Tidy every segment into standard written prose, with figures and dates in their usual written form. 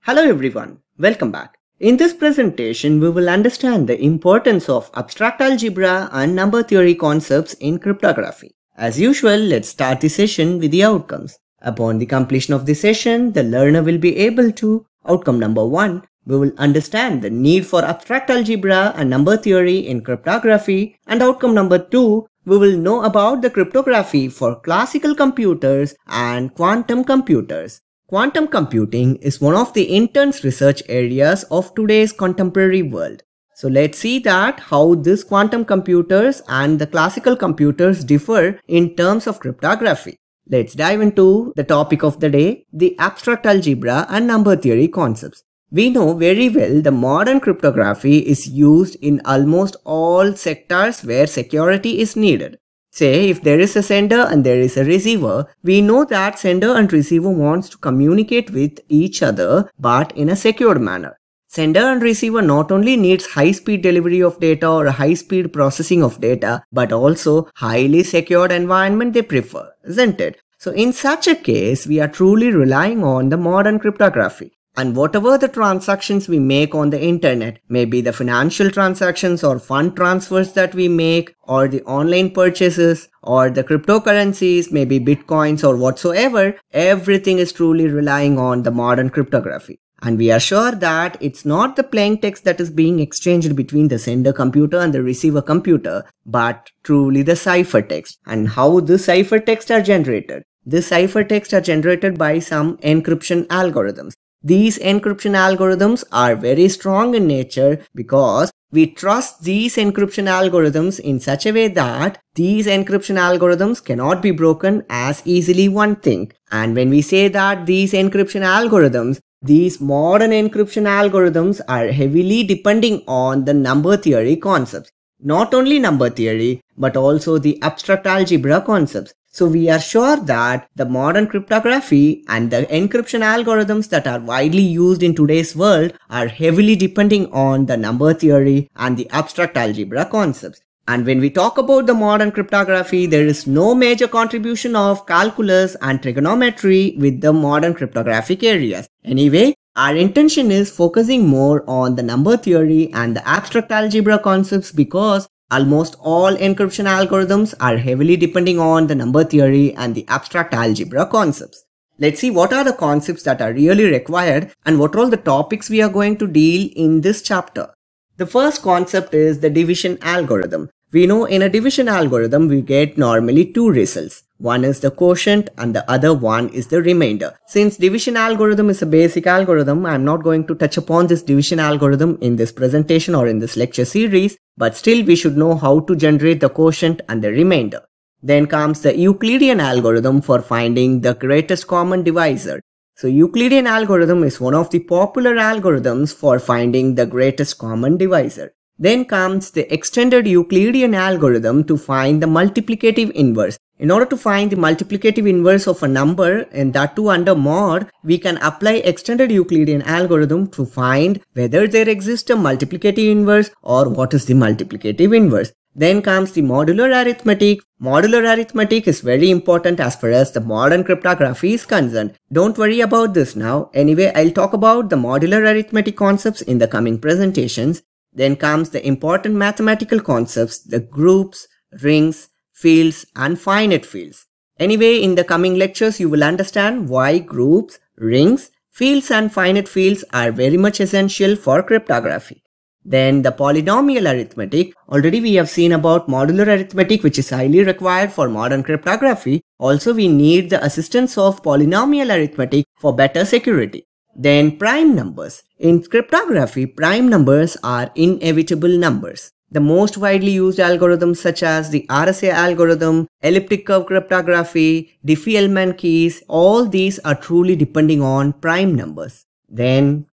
Hello everyone, welcome back. In this presentation, we will understand the importance of abstract algebra and number theory concepts in cryptography. As usual, let's start the session with the outcomes. Upon the completion of the session, the learner will be able to, outcome number 1, we will understand the need for abstract algebra and number theory in cryptography, and outcome number 2, we will know about the cryptography for classical computers and quantum computers. Quantum computing is one of the intense research areas of today's contemporary world. So let's see that how these quantum computers and the classical computers differ in terms of cryptography. Let's dive into the topic of the day, the abstract algebra and number theory concepts. We know very well the modern cryptography is used in almost all sectors where security is needed. Say if there is a sender and there is a receiver, we know that sender and receiver wants to communicate with each other but in a secure manner. Sender and receiver not only needs high-speed delivery of data or high-speed processing of data, but also highly secured environment they prefer, isn't it? So in such a case, we are truly relying on the modern cryptography. And whatever the transactions we make on the internet, maybe the financial transactions or fund transfers that we make, or the online purchases, or the cryptocurrencies, maybe bitcoins or whatsoever, everything is truly relying on the modern cryptography. And we are sure that it's not the plain text that is being exchanged between the sender computer and the receiver computer, but truly the ciphertext. And how the ciphertext are generated? The ciphertext are generated by some encryption algorithms. These encryption algorithms are very strong in nature because we trust these encryption algorithms in such a way that these encryption algorithms cannot be broken as easily one thing. And when we say that these encryption algorithms, these modern encryption algorithms are heavily depending on the number theory concepts. Not only number theory, but also the abstract algebra concepts. So we are sure that the modern cryptography and the encryption algorithms that are widely used in today's world are heavily depending on the number theory and the abstract algebra concepts. And when we talk about the modern cryptography, there is no major contribution of calculus and trigonometry with the modern cryptographic areas. Anyway, our intention is focusing more on the number theory and the abstract algebra concepts because almost all encryption algorithms are heavily depending on the number theory and the abstract algebra concepts. Let's see what are the concepts that are really required and what are all the topics we are going to deal in this chapter. The first concept is the division algorithm. We know in a division algorithm we get normally two results. One is the quotient and the other one is the remainder. Since division algorithm is a basic algorithm, I am not going to touch upon this division algorithm in this presentation or in this lecture series, but still we should know how to generate the quotient and the remainder. Then comes the Euclidean algorithm for finding the greatest common divisor. So Euclidean algorithm is one of the popular algorithms for finding the greatest common divisor. Then comes the extended Euclidean algorithm to find the multiplicative inverse. In order to find the multiplicative inverse of a number, and that too under mod, we can apply extended Euclidean algorithm to find whether there exists a multiplicative inverse or what is the multiplicative inverse. Then comes the modular arithmetic. Modular arithmetic is very important as far as the modern cryptography is concerned. Don't worry about this now. Anyway, I'll talk about the modular arithmetic concepts in the coming presentations. Then comes the important mathematical concepts, the groups, rings, fields and finite fields. Anyway, in the coming lectures, you will understand why groups, rings, fields and finite fields are very much essential for cryptography. Then the polynomial arithmetic. Already we have seen about modular arithmetic, which is highly required for modern cryptography. Also, we need the assistance of polynomial arithmetic for better security. Then prime numbers. In cryptography, prime numbers are inevitable numbers. The most widely used algorithms such as the RSA algorithm, elliptic curve cryptography, Diffie-Hellman keys, all these are truly depending on prime numbers. Then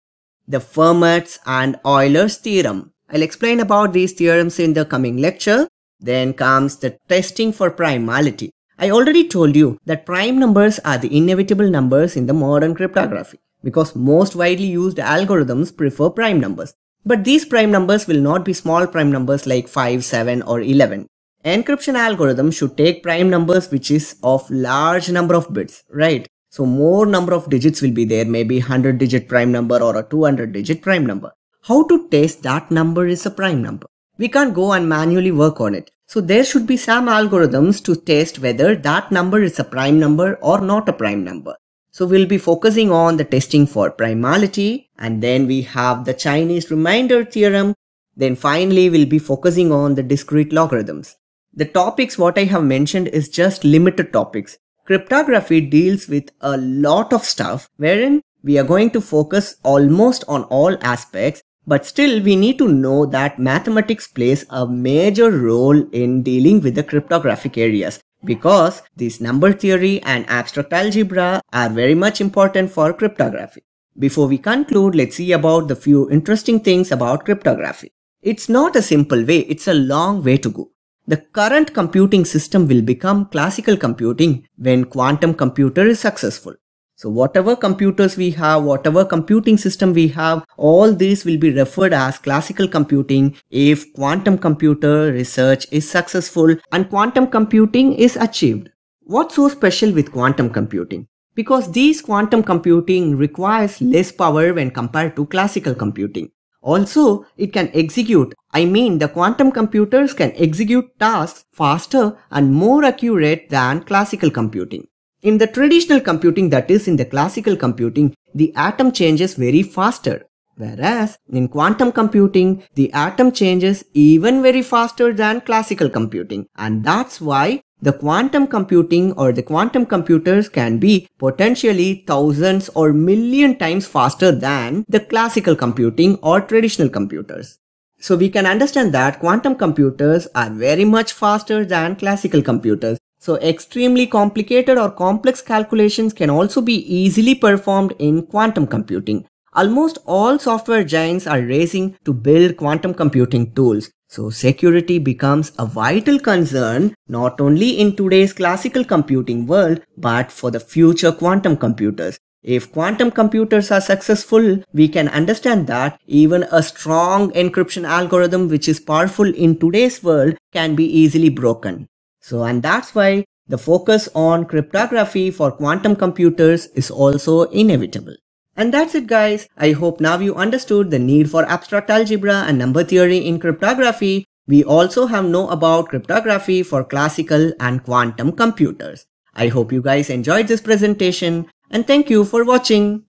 the Fermat's and Euler's theorem. I'll explain about these theorems in the coming lecture. Then comes the testing for primality. I already told you that prime numbers are the inevitable numbers in the modern cryptography because most widely used algorithms prefer prime numbers. But these prime numbers will not be small prime numbers like 5, 7 or 11. Encryption algorithm should take prime numbers which is of large number of bits, right? So more number of digits will be there, maybe 100-digit prime number or a 200-digit prime number. How to test that number is a prime number? We can't go and manually work on it. So there should be some algorithms to test whether that number is a prime number or not a prime number. So we'll be focusing on the testing for primality, and then we have the Chinese remainder theorem. Then finally we'll be focusing on the discrete logarithms. The topics what I have mentioned is just limited topics. Cryptography deals with a lot of stuff wherein we are going to focus almost on all aspects, but still we need to know that mathematics plays a major role in dealing with the cryptographic areas, because this number theory and abstract algebra are very much important for cryptography. Before we conclude, let's see about the few interesting things about cryptography. It's not a simple way, it's a long way to go. The current computing system will become classical computing when quantum computer is successful. So whatever computers we have, whatever computing system we have, all these will be referred as classical computing if quantum computer research is successful and quantum computing is achieved. What's so special with quantum computing? Because these quantum computing requires less power when compared to classical computing. Also, it can execute, the quantum computers can execute tasks faster and more accurate than classical computing. In the traditional computing, that is in the classical computing, the atom changes very faster. Whereas in quantum computing, the atom changes even very faster than classical computing. And that's why the quantum computing or the quantum computers can be potentially thousands or million times faster than the classical computing or traditional computers. So we can understand that quantum computers are very much faster than classical computers. So extremely complicated or complex calculations can also be easily performed in quantum computing. Almost all software giants are racing to build quantum computing tools. So security becomes a vital concern not only in today's classical computing world but for the future quantum computers. If quantum computers are successful, we can understand that even a strong encryption algorithm which is powerful in today's world can be easily broken. And that's why the focus on cryptography for quantum computers is also inevitable. And that's it guys. I hope now you understood the need for abstract algebra and number theory in cryptography. We also have know about cryptography for classical and quantum computers. I hope you guys enjoyed this presentation and thank you for watching.